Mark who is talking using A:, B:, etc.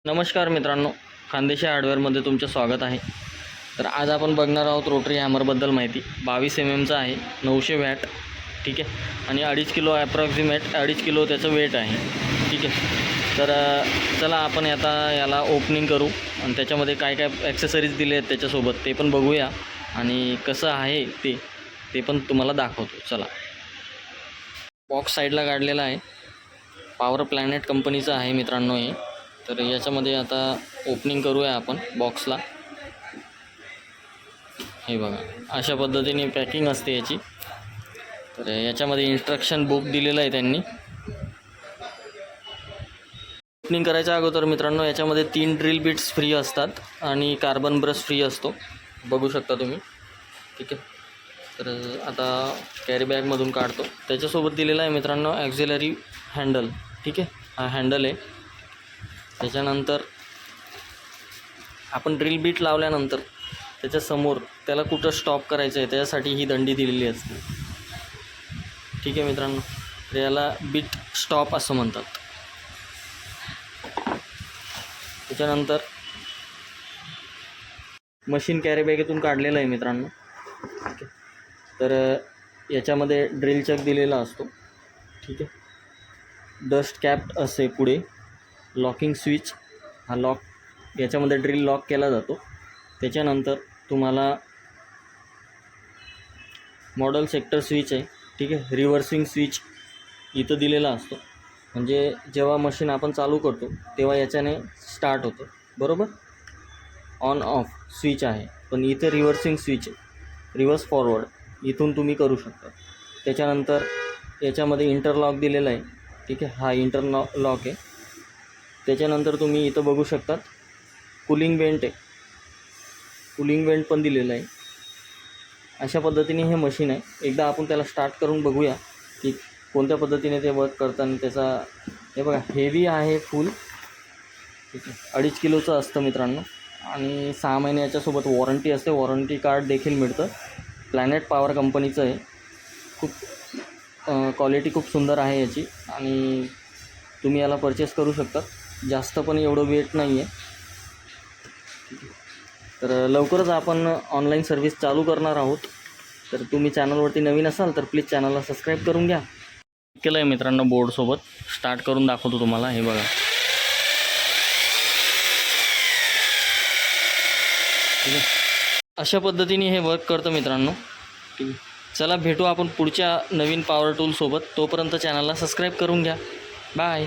A: नमस्कार मित्रांनो, खानदेशी हार्डवेअरमध्ये तुमचं स्वागत आहे. तर आज आपण बघणार आहोत रोटरी हॅमरबद्दल माहिती. 22 mm आहे, 900 वॅट, ठीक आहे. आणि 2.5 किलो ॲप्रॉक्सिमेट 2.5 किलो त्याचं वेट आहे, ठीक आहे. तर चला आपण आता याला ओपनिंग करू आणि त्याच्यामध्ये काय काय ॲक्सेसरीज दिले आहेत त्याच्यासोबत ते पण बघूया आणि कसं आहे ते पण तुम्हाला दाखवतो. चला, बॉक्स साईडला काढलेला आहे. पॉवर प्लॅनेट कंपनीचं आहे मित्रांनो हे. तर याच्यामध्ये आता ओपनिंग करूया आपण बॉक्सला. हे बघा, अशा पद्धतीने पॅकिंग असते याची. तर याच्यामध्ये इन्स्ट्रक्शन बुक दिलेलं आहे त्यांनी. ओपनिंग करायच्या अगोदर मित्रांनो याच्यामध्ये 3 ड्रिल बिट्स फ्री असतात आणि कार्बन ब्रश फ्री असतो, बघू शकता तुम्ही, ठीक आहे. तर आता कॅरी बॅगमधून काढतो. त्याच्यासोबत दिलेला आहे मित्रांनो ॲक्झिलरी हँडल, ठीक आहे. हा हँडल आहे. त्याच्यानंतर आपण ड्रिल बीट लावल्यानंतर त्याच्यासमोर त्याला कुठं स्टॉप करायचं आहे त्याच्यासाठी ही दंडी दिलेली असते, ठीक आहे मित्रांनो. तर याला बीट स्टॉप असं म्हणतात. त्याच्यानंतर मशीन कॅरी बॅगेतून काढलेलं आहे मित्रांनो, ठीक आहे. तर याच्यामध्ये ड्रिल चक दिलेला असतो, ठीक आहे. डस्ट कॅप असते पुढे. लॉकिंग स्विच, हा लॉक, याच्यामध्ये ड्रिल लॉक केला जातो. त्याच्यानंतर तुम्हाला मॉडल सेक्टर स्विच आहे, ठीक आहे. रिव्हर्सिंग स्विच इथं दिलेला असतो, म्हणजे जेव्हा मशीन आपण चालू करतो तेव्हा याच्याने स्टार्ट होतं, बरोबर. ऑन ऑफ स्विच आहे, पण इथे रिव्हर्सिंग स्विच आहे, रिव्हर्स फॉरवर्ड इथून तुम्ही करू शकता. त्याच्यानंतर याच्यामध्ये इंटरलॉक दिलेला आहे, ठीक आहे. हा इंटरलॉक आहे. त्याच्यानंतर तुम्ही इथं बघू शकतात कूलिंग वेंट आहे, कूलिंग वेंट पण दिलेलं आहे. अशा पद्धतीने हे मशीन आहे. एकदा आपण त्याला स्टार्ट करून बघूया की कोणत्या पद्धतीने ते वर्क करताना. त्याचा हे बघा, हेवी आहे फुल, ठीक आहे. 2.5 किलोचं असतं मित्रांनो आणि 6 महिन्याच्यासोबत वॉरंटी असते. वॉरंटी कार्ड देखील मिळतं. प्लॅनेट पॉवर कंपनीचं आहे. खूप क्वालिटी खूप सुंदर आहे याची आणि तुम्ही याला परचेस करू शकता. जास्त पण एवढं वेट नाही आहे. तर लवकरच आपण ऑनलाईन सर्व्हिस चालू करणार आहोत. तर तुम्ही चॅनलवरती नवीन असाल तर प्लीज चॅनलला सबस्क्राईब करून घ्या. केलं आहे मित्रांनो बोर्डसोबत. स्टार्ट करून दाखवतो तुम्हाला. हे बघा, ठीक आहे. अशा पद्धतीने हे वर्क करतं मित्रांनो, ठीक आहे. चला भेटू आपण पुढच्या नवीन पॉवर टूलसोबत. तोपर्यंत चॅनलला सबस्क्राईब करून घ्या. बाय.